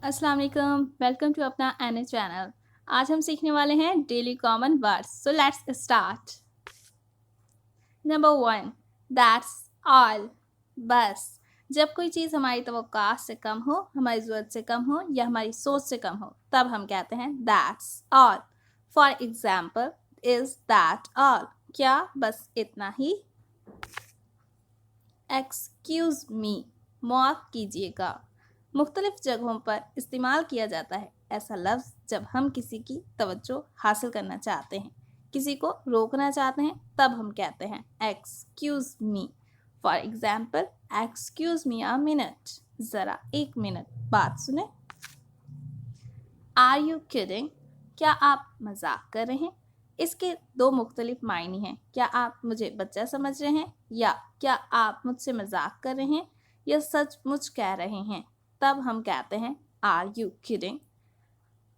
अस्सलाम वालेकुम, welcome to अपना एन चैनल। आज हम सीखने वाले हैं daily common words. So let's start. Number 1, that's all. बस। जब कोई चीज़ हमारी तवक्कात से कम हो, हमारी ज़रूरत से कम हो या हमारी सोच से कम हो, तब हम कहते हैं that's all. For example, is that all? क्या बस इतना ही? एक्सक्यूज़ मी, माफ़ कीजिएगा, मुख्तलिफ जगहों पर इस्तेमाल किया जाता है ऐसा लफ्ज़ जब हम किसी की तवज्जो हासिल करना चाहते हैं, किसी को रोकना चाहते हैं, तब हम कहते हैं excuse me. For example, excuse me a minute, ज़रा एक मिनट बात सुने। Are you kidding? क्या आप मजाक कर रहे हैं? इसके दो मुख्तलिफ मायने हैं। क्या आप मुझे बच्चा समझ रहे हैं, या क्या आप मुझसे मजाक कर रहे हैं या सचमुच कह रहे हैं? तब हम कहते हैं are you kidding.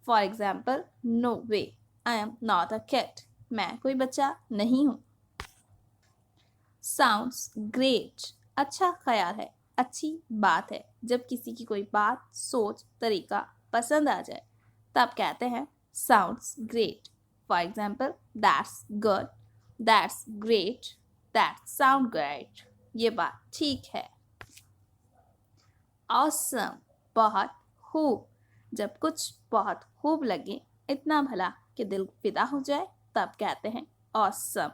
For example, no way, I am not a kid. मैं कोई बच्चा नहीं हूँ। साउंड्स ग्रेट, अच्छा ख्याल है, अच्छी बात है। जब किसी की कोई बात, सोच, तरीका पसंद आ जाए, तब कहते हैं sounds great. For example, that's good, that's great, that sound great. ये बात ठीक है। ऑसम, बहुत खूब। जब कुछ बहुत खूब लगे, इतना भला कि दिल फिदा हो जाए, तब कहते हैं awesome.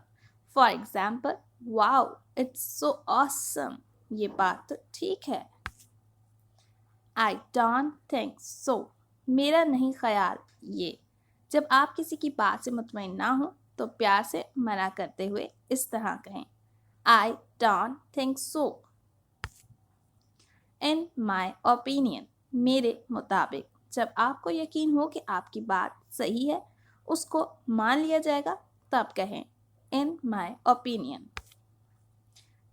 For example, wow it's so awesome. ये बात तो ठीक है। आई डोंट थिंक सो, मेरा नहीं ख्याल ये। जब आप किसी की बात से मुतमईन ना हो, तो प्यार से मना करते हुए इस तरह कहें, I don't think so. In my opinion, मेरे मुताबिक। जब आपको यकीन हो कि आपकी बात सही है, उसको मान लिया जाएगा, तब कहें इन माई ओपिनियन।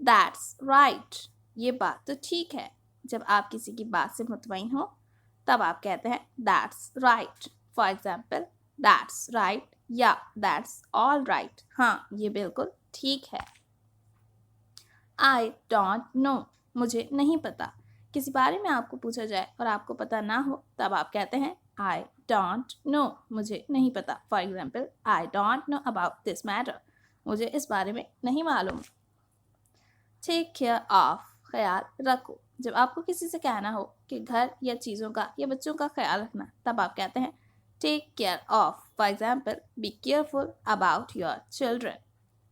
दैट्स राइट, ये बात तो ठीक है। जब आप किसी की बात से मुतमईन हो, तब आप कहते हैं that's right. For example, that's right या दैट्स ऑल राइट, हाँ ये बिल्कुल ठीक है। आई डोंट नो, मुझे नहीं पता। किसी बारे में आपको पूछा जाए और आपको पता ना हो, तब आप कहते हैं आई डोंट नो, मुझे नहीं पता। For example, I don't know about this matter, मुझे इस बारे में नहीं मालूम। टेक केयर ऑफ, ख्याल रखो। जब आपको किसी से कहना हो कि घर या चीज़ों का या बच्चों का ख्याल रखना, तब आप कहते हैं take care of. For example, be careful about your children,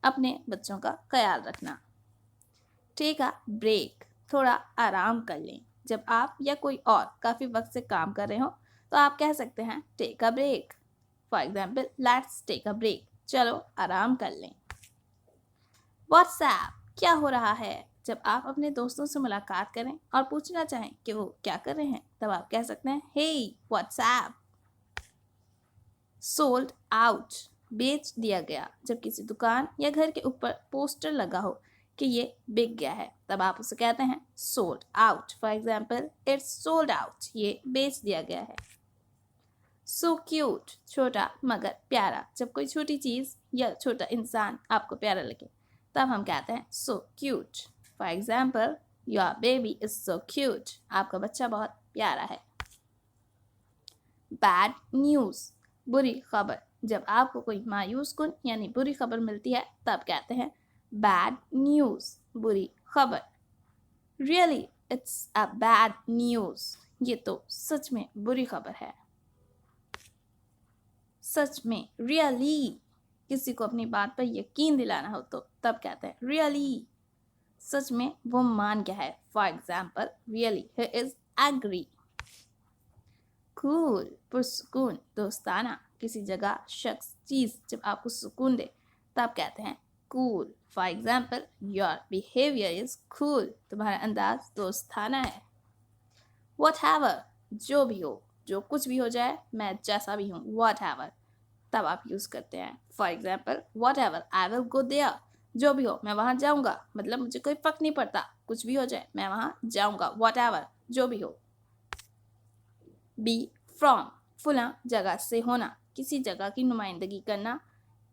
अपने बच्चों का ख्याल रखना। टेक अ ब्रेक, थोड़ा आराम कर लें। जब आप या कोई और काफ़ी वक्त से काम कर रहे हो, तो आप कह सकते हैं take a break. For example, let's take a break, चलो आराम कर लें। व्हाट्सएप, क्या हो रहा है? जब आप अपने दोस्तों से मुलाकात करें और पूछना चाहें कि वो क्या कर रहे हैं, तब आप कह सकते हैं हे व्हाट्सएप। सोल्ड आउट, बेच दिया गया। जब किसी दुकान या घर के ऊपर पोस्टर लगा हो कि ये बिक गया है, तब आप उसे कहते हैं sold out. For example, it's sold out, ये बेच दिया गया है। सो क्यूट, छोटा मगर प्यारा। जब कोई छोटी चीज़ या छोटा इंसान आपको प्यारा लगे, तब हम कहते हैं so cute. For example, your baby is so cute, आपका बच्चा बहुत प्यारा है। बैड न्यूज़, बुरी खबर। जब आपको कोई मायूस कुन यानी बुरी खबर मिलती है, तब कहते हैं बैड न्यूज़, बुरी खबर। Really it's a bad news, ये तो सच में बुरी खबर है। सच में, रियली, किसी को अपनी बात पर यकीन दिलाना हो, तो तब कहते हैं रियली, सच में वो मान गया है। For example, really he is agree. Cool, पुरसुकून, दोस्ताना। किसी जगह, शख्स, चीज़ जब आपको सुकून दे, तब कहते हैं cool. For example, your behaviour is cool, तुम्हारा अंदाज दोस्ताना है। व्हाटएवर, जो भी हो, जो कुछ भी हो जाए, मैं जैसा भी हूँ, व्हाटएवर, तब आप यूज़ करते हैं। For example, whatever I will go there, जो भी हो मैं वहाँ जाऊँगा, मतलब मुझे कोई फ़र्क नहीं पड़ता, कुछ भी हो जाए मैं वहाँ जाऊँगा, व्हाटएवर, जो भी हो। बी फ्रॉम, फुला जगह से होना, किसी जगह की नुमाइंदगी करना,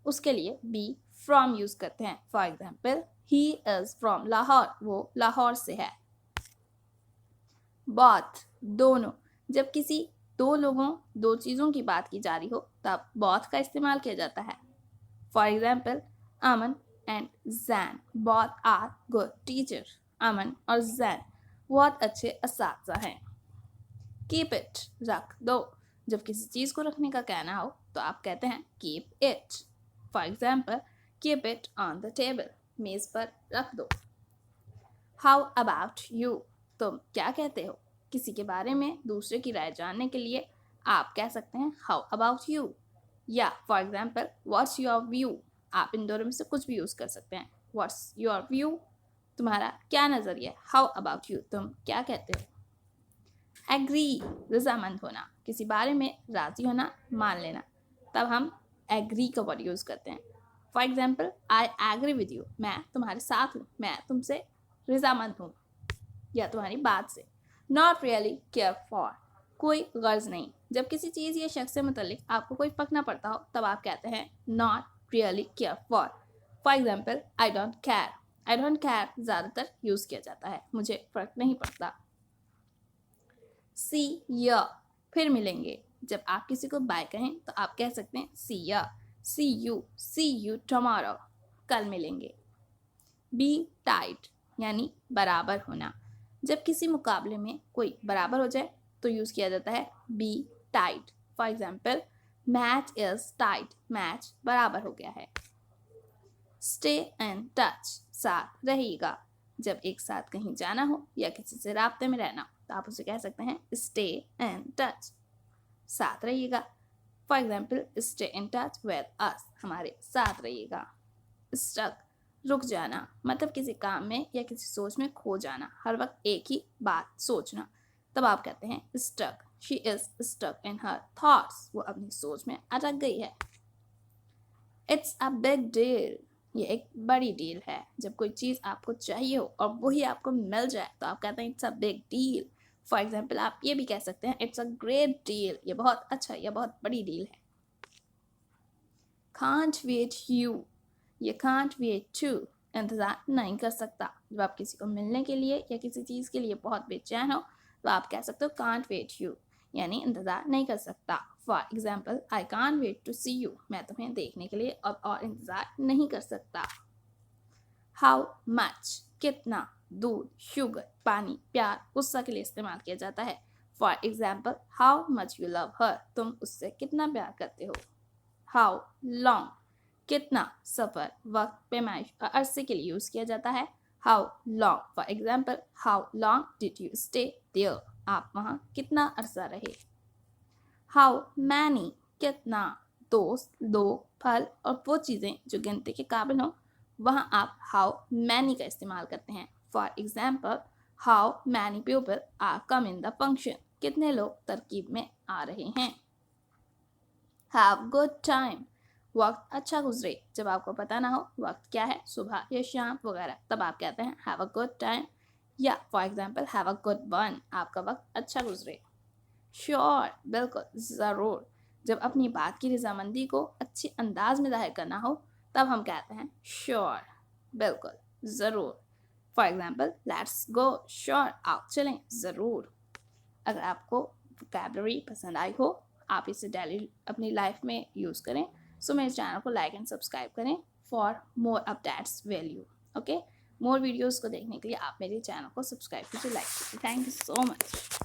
उसके लिए बी फ्रॉम यूज़ करते हैं। For example, he is from Lahore, वो लाहौर से है। बोथ, दोनों। जब किसी दो लोगों दो चीज़ों की बात की जा रही हो तब both का इस्तेमाल किया जाता है। For example, Aman and Jain both are good teacher. Aman और जैन बहुत अच्छे असातिज़ा हैं। कीप इट, रख दो। जब किसी चीज़ को रखने का कहना हो तो आप कहते हैं keep it. For example, keep it on the table, मेज़ पर रख दो। हाउ अबाउट यू, तुम क्या कहते हो? किसी के बारे में दूसरे की राय जानने के लिए आप कह सकते हैं हाउ अबाउट यू। या for example, what's your view, आप इन दोनों में से कुछ भी यूज़ कर सकते हैं। व्हाट्स योर व्यू, तुम्हारा क्या नज़रिया। हाउ अबाउट यू, तुम क्या कहते हो? एग्री, रजामंद होना, किसी बारे में राज़ी होना, मान लेना, तब हम एग्री का वर्ड यूज़ करते हैं। For example, I agree with you, मैं तुम्हारे साथ हूँ, मैं तुमसे रजामंद हूँ या तुम्हारी बात से। नॉट रियली केयर फॉर, कोई गर्ज नहीं। जब किसी चीज़ या शख्स से मुतल्लिक आपको कोई फ़र्क ना पड़ता हो तब आप कहते हैं not really care for. For example, I don't care. I don't care ज़्यादातर यूज़ किया जाता है, मुझे फ़र्क नहीं पड़ता। सी या, फिर मिलेंगे। जब आप किसी को बाय कहें तो आप कह सकते हैं सी या, सी यू टुमारो, कल मिलेंगे। बी टाइट, यानी बराबर होना। जब किसी मुकाबले में कोई बराबर हो जाए तो यूज़ किया जाता है be tight. For example, match is tight, match बराबर हो गया है। स्टे इन टच, साथ रहिएगा। जब एक साथ कहीं जाना हो या किसी से राब्ते में रहना हो तो आप उसे कह सकते हैं स्टे इन टच, साथ रहिएगा। For example, stay in touch with us, हमारे साथ रहिएगा। स्टक, रुक जाना, मतलब किसी काम में या किसी सोच में खो जाना, हर वक्त एक ही बात सोचना, तब आप कहते हैं stuck. She is stuck in her thoughts, वो अपनी सोच में अटक गई है। इट्स अ बिग डील, ये एक बड़ी डील है। जब कोई चीज़ आपको चाहिए हो और वही आपको मिल जाए तो आप कहते हैं it's a big deal. For example, आप ये भी कह सकते हैं इट्स अ ग्रेट डील, ये बहुत अच्छा या बहुत बड़ी डील है। कांट वेट यू, ये कांट वेट टू, इंतज़ार नहीं कर सकता। जब आप किसी को मिलने के लिए या किसी चीज़ के लिए बहुत बेचैन हो तो आप कह सकते हो कांट वेट यू, यानी इंतज़ार नहीं कर सकता। For example, I can't wait to see you, मैं तुम्हें देखने के लिए अब और इंतज़ार नहीं कर सकता। हाउ मच, कितना। दूध, शुगर, पानी, प्यार, गुस्सा के लिए इस्तेमाल किया जाता है। For example, how much you love हर, तुम उससे कितना प्यार करते हो। हाउ लॉन्ग, कितना। सफ़र, वक्त, पैमाइश और अरसे के लिए यूज़ किया जाता है। How long, for example, how long did you stay there, आप वहाँ कितना अरसा रहे। हाउ मैनी, कितना। दोस्त, लोग, फल और वो चीज़ें जो गिनती के काबिल हों, वहाँ आप हाउ मैनी का इस्तेमाल करते हैं। For example, how many people are come in the function, कितने लोग तरकीब में आ रहे हैं। हैव गुड टाइम, वक्त अच्छा गुजरे। जब आपको पता ना हो वक्त क्या है, सुबह या शाम वगैरह, तब आप कहते हैं हैव अ गुड टाइम। या for example, have a good one, आपका वक्त अच्छा गुजरे। श्योर, बिल्कुल, ज़रूर। जब अपनी बात की रजामंदी को अच्छे अंदाज में जाहिर करना हो तब हम कहते हैं श्योर, बिल्कुल, ज़रूर। For example, let's go, sure, आओ चलें, ज़रूर। अगर आपको वोकैबलरी पसंद आई हो, आप इसे डेली अपनी लाइफ में यूज़ करें। सो मेरे चैनल को लाइक एंड सब्सक्राइब करें for more updates value. Okay, more videos को देखने के लिए आप मेरे चैनल को सब्सक्राइब कीजिए, लाइक कीजिए। Thank you so much.